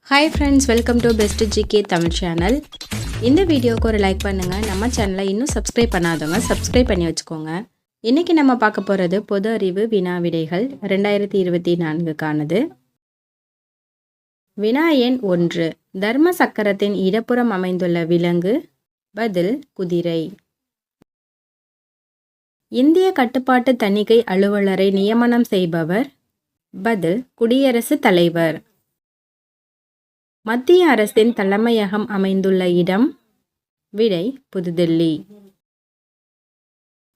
Hi friends, welcome to best GK Tamil channel. இந்த வீடியோவுக்கு ஒரு லைக் பண்ணுங்கள். நம்ம சேனலை இன்னும் சப்ஸ்கிரைப் பண்ணாதவங்க சப்ஸ்கிரைப் பண்ணி வச்சுக்கோங்க. இன்றைக்கி நம்ம பார்க்க போகிறது பொது அறிவு வினா விடைகள் 2024க்கானது. வினா எண் 1. தர்ம சக்கரத்தின் இடப்புறம் அமைந்துள்ள விலங்கு. பதில் குதிரை. இந்திய கட்டுப்பாட்டு தணிக்கை அலுவலரை நியமனம் செய்பவர். பதில் குடியரசுத் தலைவர். மத்திய அரசின் தலைமையகம் அமைந்துள்ள இடம். விடை புதுதில்லி.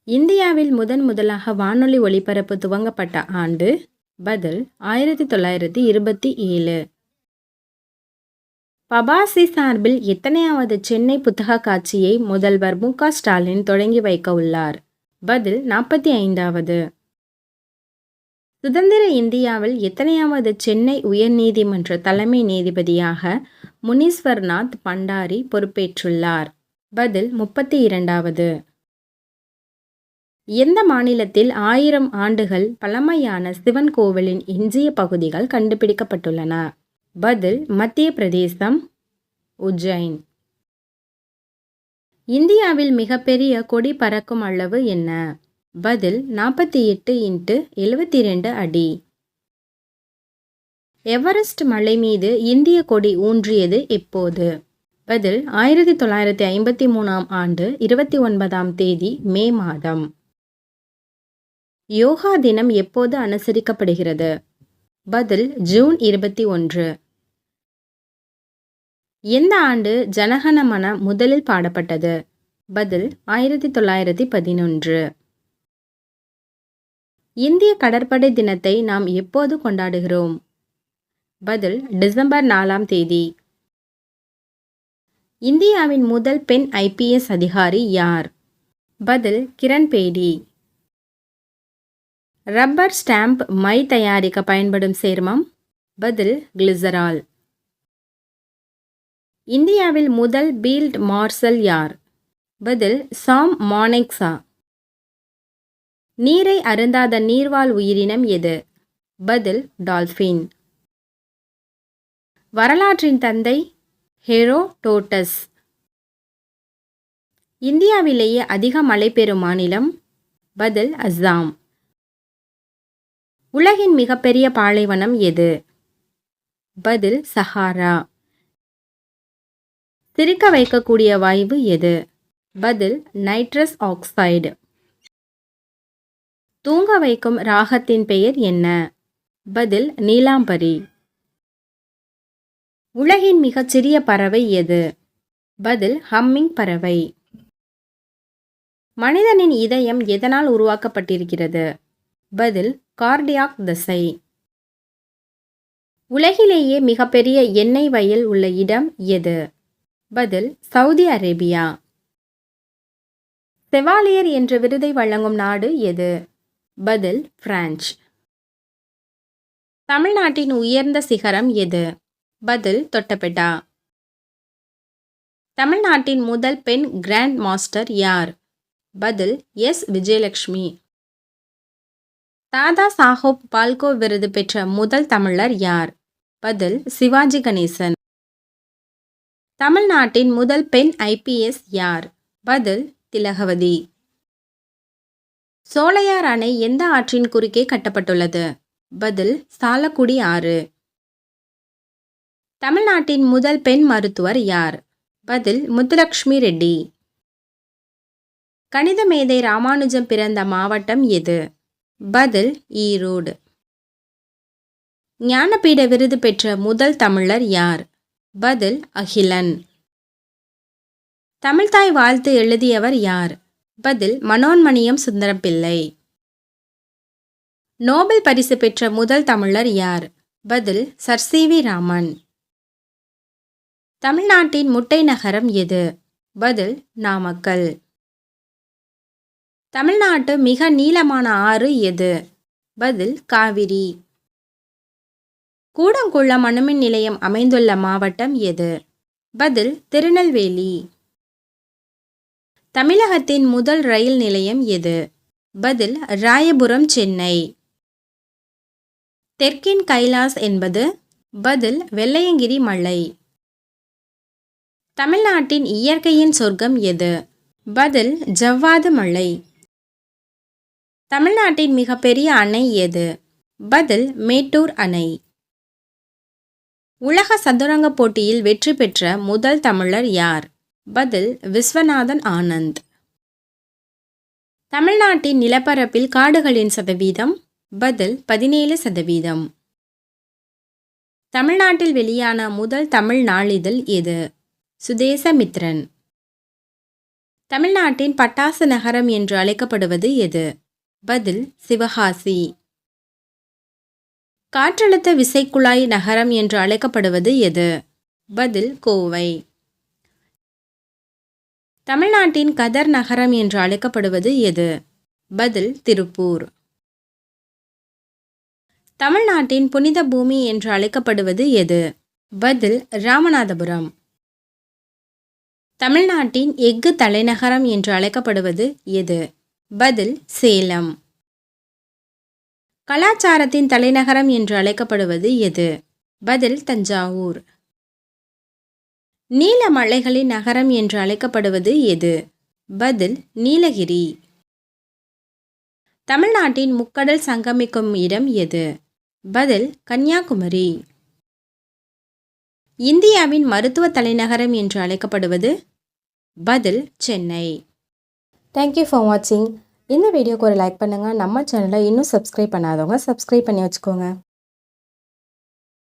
இந்தியாவில் முதலாக வானொலி ஒலிபரப்பு துவங்கப்பட்ட ஆண்டு. பதில் 1927. பபாசி சார்பில் எத்தனையாவது சென்னை புத்தக காட்சியை முதல்வர் மு.க. ஸ்டாலின் தொடங்கி வைக்க உள்ளார். பதில் 45வது. சுதந்திர இந்தியாவில் எத்தனையாவது சென்னை உயர்நீதிமன்ற தலைமை நீதிபதியாக முனீஸ்வர்நாத் பண்டாரி பொறுப்பேற்றுள்ளார். பதில் 32வது. எந்த மாநிலத்தில் 1000 ஆண்டுகள் பழமையான சிவன் கோவிலின் எஞ்சிய பகுதிகள் கண்டுபிடிக்கப்பட்டுள்ளன. பதில் மத்திய பிரதேசம், உஜ்ஜைன். இந்தியாவில் மிகப்பெரிய கொடி பறக்கும் அளவு என்ன. பதில் 48 × 72 அடி. எவரெஸ்ட் மலை மீது இந்திய கொடி ஊன்றியது எப்போது. பதில் 1953ஆம் ஆண்டு 29ஆம் தேதி மே மாதம். யோகா தினம் எப்போது அனுசரிக்கப்படுகிறது. பதில் ஜூன் 21. எந்த ஆண்டு ஜனகணமன முதலில் பாடப்பட்டது. பதில் 1911. இந்திய கடற்படை தினத்தை நாம் எப்போது கொண்டாடுகிறோம். பதில் டிசம்பர் 4ஆம் தேதி. இந்தியாவின் முதல் பெண் IPS அதிகாரி யார். பதில் கிரண் பேடி. ரப்பர் ஸ்டாம்ப் மை தயாரிக்க பயன்படும் சேர்மம். பதில் கிளிசரால். இந்தியாவில் முதல் ஃபீல்ட் மார்ஷல் யார். பதில் சாம் மானெக்சா. நீரை அருந்தாத நீர்வாழ் உயிரினம் எது. பதில் டால்பின். வரலாற்றின் தந்தை ஹெரோடோட்டஸ். இந்தியாவிலேயே அதிக மழை பெறும் மாநிலம். பதில் அஸ்ஸாம். உலகின் மிகப்பெரிய பாலைவனம் எது. பதில் சஹாரா. சிரிக்க வைக்கக்கூடிய வாயு எது. பதில் நைட்ரஸ் ஆக்சைடு. தூங்க வைக்கும் ராகத்தின் பெயர் என்ன. பதில் நீலாம்பரி. உலகின் மிகச்சிறிய பறவை எது. பதில் ஹம்மிங் பறவை. மனிதனின் இதயம் எதனால் உருவாக்கப்பட்டிருக்கிறது. பதில் கார்டியாக் தசை. உலகிலேயே மிகப்பெரிய எண்ணெய் வயல் உள்ள இடம் எது. பதில் சவுதி அரேபியா. செவாலியர் என்ற விருதை வழங்கும் நாடு எது. பதில் பிரான்ஸ். தமிழ்நாட்டின் உயர்ந்த சிகரம் எது. பதில் தொட்டபெட்டா. தமிழ்நாட்டின் முதல் பெண் கிராண்ட் மாஸ்டர் யார். பதில் எஸ். விஜயலட்சுமி. தாதா சாஹோப் பால்கே விருது பெற்ற முதல் தமிழர் யார். பதில் சிவாஜி கணேசன். தமிழ்நாட்டின் முதல் பெண் IPS யார். பதில் திலகவதி. சோலையார் அணை எந்த ஆற்றின் குறுக்கே கட்டப்பட்டுள்ளது. பதில் சாலக்குடி ஆறு. தமிழ்நாட்டின் முதல் பெண் மருத்துவர் யார். பதில் முத்துலட்சுமி ரெட்டி. கணித மேதை ராமானுஜம் பிறந்த மாவட்டம் எது. பதில் ஈரோடு. ஞானபீட விருது பெற்ற முதல் தமிழர் யார். பதில் அகிலன். தமிழ்தாய் வாழ்த்து எழுதியவர் யார். பதில் மனோன்மணியம் சுந்தரம்பிள்ளை. நோபல் பரிசு பெற்ற முதல் தமிழர் யார். பதில் சர் CV ராமன். தமிழ்நாட்டின் முட்டை நகரம் எது. பதில் நாமக்கல். தமிழ்நாட்டு மிக நீளமான ஆறு எது. பதில் காவிரி. கூடங்குளம் அணுமின் நிலையம் அமைந்துள்ள மாவட்டம் எது. பதில் திருநெல்வேலி. தமிழகத்தின் முதல் ரயில் நிலையம் எது. பதில் ராயபுரம், சென்னை. தெற்கின் கைலாஸ் என்பது பதில் வெள்ளையங்கிரி மலை. தமிழ்நாட்டின் இயற்கையின் சொர்க்கம் எது? பதில் ஜவ்வாது மலை. தமிழ்நாட்டின் மிகப்பெரிய அணை எது? பதில் மேட்டூர் அணை. உலக சதுரங்க போட்டியில் வெற்றி பெற்ற முதல் தமிழர் யார்? பதில் விஸ்வநாதன் ஆனந்த். தமிழ்நாட்டின் நிலப்பரப்பில் காடுகளின் சதவீதம்? பதில் 17%. தமிழ்நாட்டில் வெளியான முதல் தமிழ் நாளிதழ் எது? சுதேசமித்ரன். தமிழ்நாட்டின் பட்டாசு நகரம் என்று அழைக்கப்படுவது எது? பதில் சிவகாசி. காற்றழுத்த விசைக்குழாய் நகரம் என்று அழைக்கப்படுவது எது? பதில் கோவை. தமிழ்நாட்டின் கதர் நகரம் என்று அழைக்கப்படுவது எது? பதில் திருப்பூர். தமிழ்நாட்டின் புனித பூமி என்று அழைக்கப்படுவது எது? பதில் ராமநாதபுரம். தமிழ்நாட்டின் எஃகு தலைநகரம் என்று அழைக்கப்படுவது எது? பதில் சேலம். கலாச்சாரத்தின் தலைநகரம் என்று அழைக்கப்படுவது எது? பதில் தஞ்சாவூர். நீல மலைகளின் நகரம் என்று அழைக்கப்படுவது எது? பதில் நீலகிரி. தமிழ்நாட்டின் முக்கடல் சங்கமிக்கும் இடம் எது? பதில் கன்னியாகுமரி. இந்தியாவின் மருத்துவ தலைநகரம் என்று அழைக்கப்படுவது? பதில் சென்னை. தேங்க்யூ ஃபார் வாட்சிங். இந்த வீடியோக்கு ஒரு லைக் பண்ணுங்கள். நம்ம சேனலை இன்னும் சப்ஸ்கிரைப் பண்ணாதவங்க சப்ஸ்கிரைப் பண்ணி வச்சுக்கோங்க.